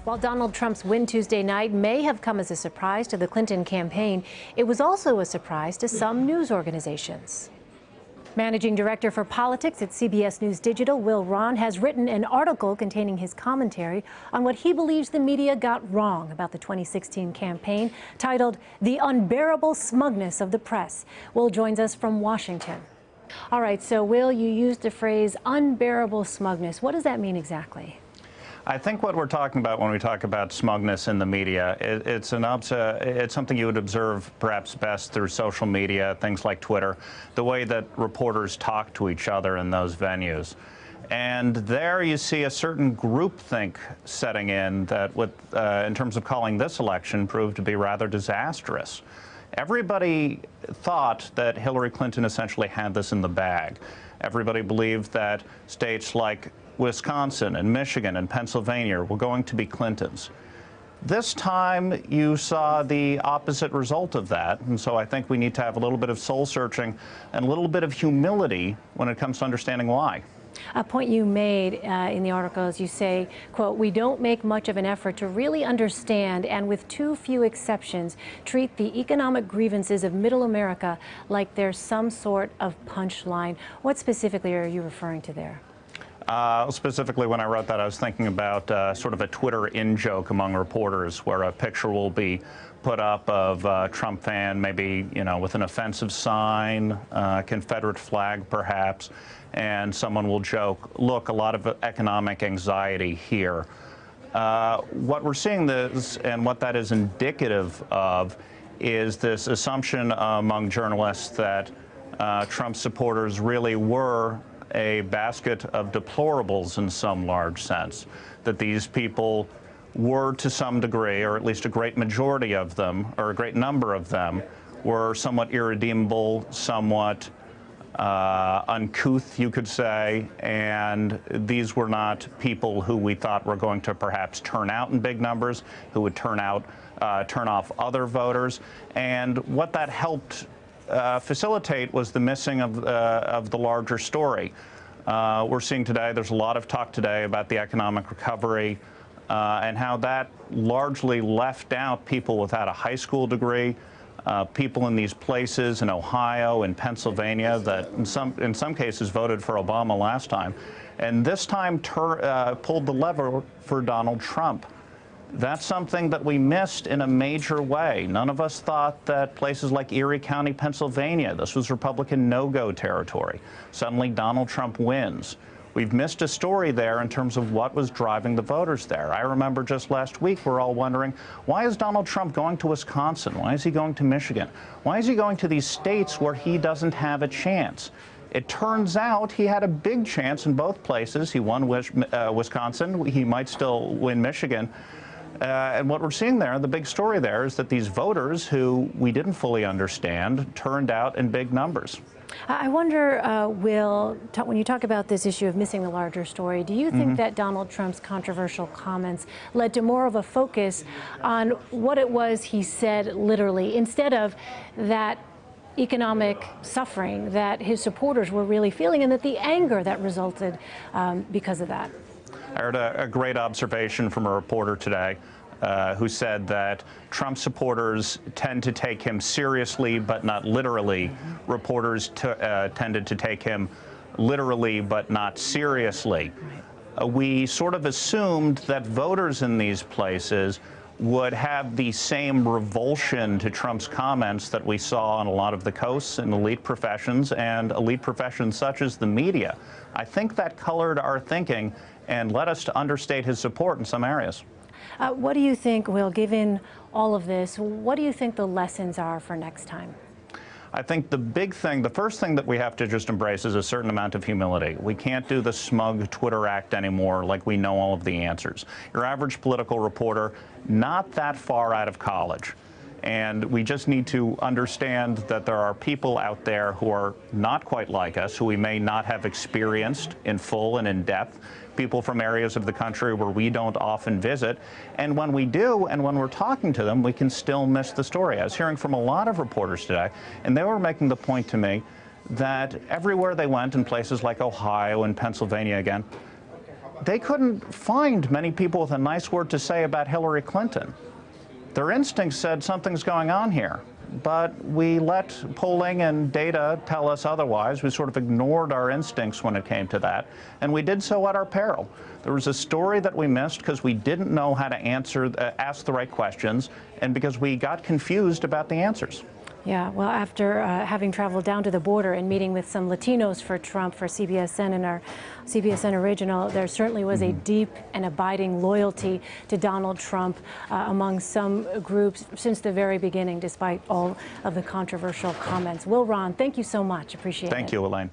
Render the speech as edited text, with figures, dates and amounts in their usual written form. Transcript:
While Donald Trump's win Tuesday night may have come as a surprise to the Clinton campaign, it was also a surprise to some news organizations. Managing Director for Politics at CBS News Digital, Rahn, has written an article containing his commentary on what he believes the media got wrong about the 2016 campaign, titled "The Unbearable Smugness of the Press." Will joins us from Washington. All right, so Will, you used the phrase unbearable smugness. What does that mean exactly? I think what we're talking about when we talk about smugness in the media, it's something you would observe perhaps best through social media, things like Twitter, the way that reporters talk to each other in those venues. And there you see a certain groupthink setting in that, in terms of calling this election, proved to be rather disastrous. Everybody thought that Hillary Clinton essentially had this in the bag. Everybody believed that states like Wisconsin and Michigan and Pennsylvania were going to be Clinton's. This time you saw the opposite result of that, and so I think we need to have a little bit of soul searching and a little bit of humility when it comes to understanding why. A point you made in the article is you say, quote, "We don't make much of an effort to really understand and with too few exceptions treat the economic grievances of middle America like they're some sort of punchline." What specifically are you referring to there? Specifically, when I wrote that, I was thinking about sort of a Twitter in-joke among reporters where a picture will be put up of a Trump fan, maybe, with an offensive sign, Confederate flag perhaps, and someone will joke, "Look, a lot of economic anxiety here." What we're seeing this, and what that is indicative of, is this assumption among journalists that Trump supporters really were a basket of deplorables in some large sense, that these people were to some degree, or at least a great majority of them, or a great number of them, were somewhat irredeemable, somewhat uncouth, you could say, and these were not people who we thought were going to perhaps turn out in big numbers, who would turn off other voters. And what that helped facilitate was the missing of the larger story. We're seeing today, there's a lot of talk today about the economic recovery and how that largely left out people without a high school degree, people in these places in Ohio and Pennsylvania that in some cases voted for Obama last time, and this time pulled the lever for Donald Trump. That's something that we missed in a major way. None of us thought that places like Erie County, Pennsylvania, this was Republican no-go territory. Suddenly Donald Trump wins. We've missed a story there in terms of what was driving the voters there. I remember just last week we're all wondering, why is Donald Trump going to Wisconsin? Why is he going to Michigan? Why is he going to these states where he doesn't have a chance? It turns out he had a big chance in both places. He won Wisconsin. He might still win Michigan. And what we're seeing there, the big story there, is that these voters who we didn't fully understand turned out in big numbers. I wonder, Will, when you talk about this issue of missing the larger story, do you think that Donald Trump's controversial comments led to more of a focus on what it was he said literally, instead of that economic suffering that his supporters were really feeling, and that the anger that resulted because of that? I heard a great observation from a reporter today who said that Trump supporters tend to take him seriously but not literally. Reporters tended to take him literally but not seriously. We sort of assumed that voters in these places would have the same revulsion to Trump's comments that we saw on a lot of the coasts in elite professions, and elite professions such as the media. I think that colored our thinking and led us to understate his support in some areas. What do you think, Will, given all of this, what do you think the lessons are for next time? I think the first thing that we have to just embrace is a certain amount of humility. We can't do the smug Twitter act anymore like we know all of the answers. Your average political reporter, not that far out of college. And we just need to understand that there are people out there who are not quite like us, who we may not have experienced in full and in depth, people from areas of the country where we don't often visit. And when we do, and when we're talking to them, we can still miss the story. I was hearing from a lot of reporters today, and they were making the point to me that everywhere they went, in places like Ohio and Pennsylvania again, they couldn't find many people with a nice word to say about Hillary Clinton. Their instincts said something's going on here, but we let polling and data tell us otherwise. We sort of ignored our instincts when it came to that, and we did so at our peril. There was a story that we missed because we didn't know how to ask the right questions, and because we got confused about the answers. Yeah, well, after having traveled down to the border and meeting with some Latinos for Trump for CBSN and our CBSN original, there certainly was a deep and abiding loyalty to Donald Trump among some groups since the very beginning, despite all of the controversial comments. Rahn, thank you so much. Appreciate it. Thank you, Elaine.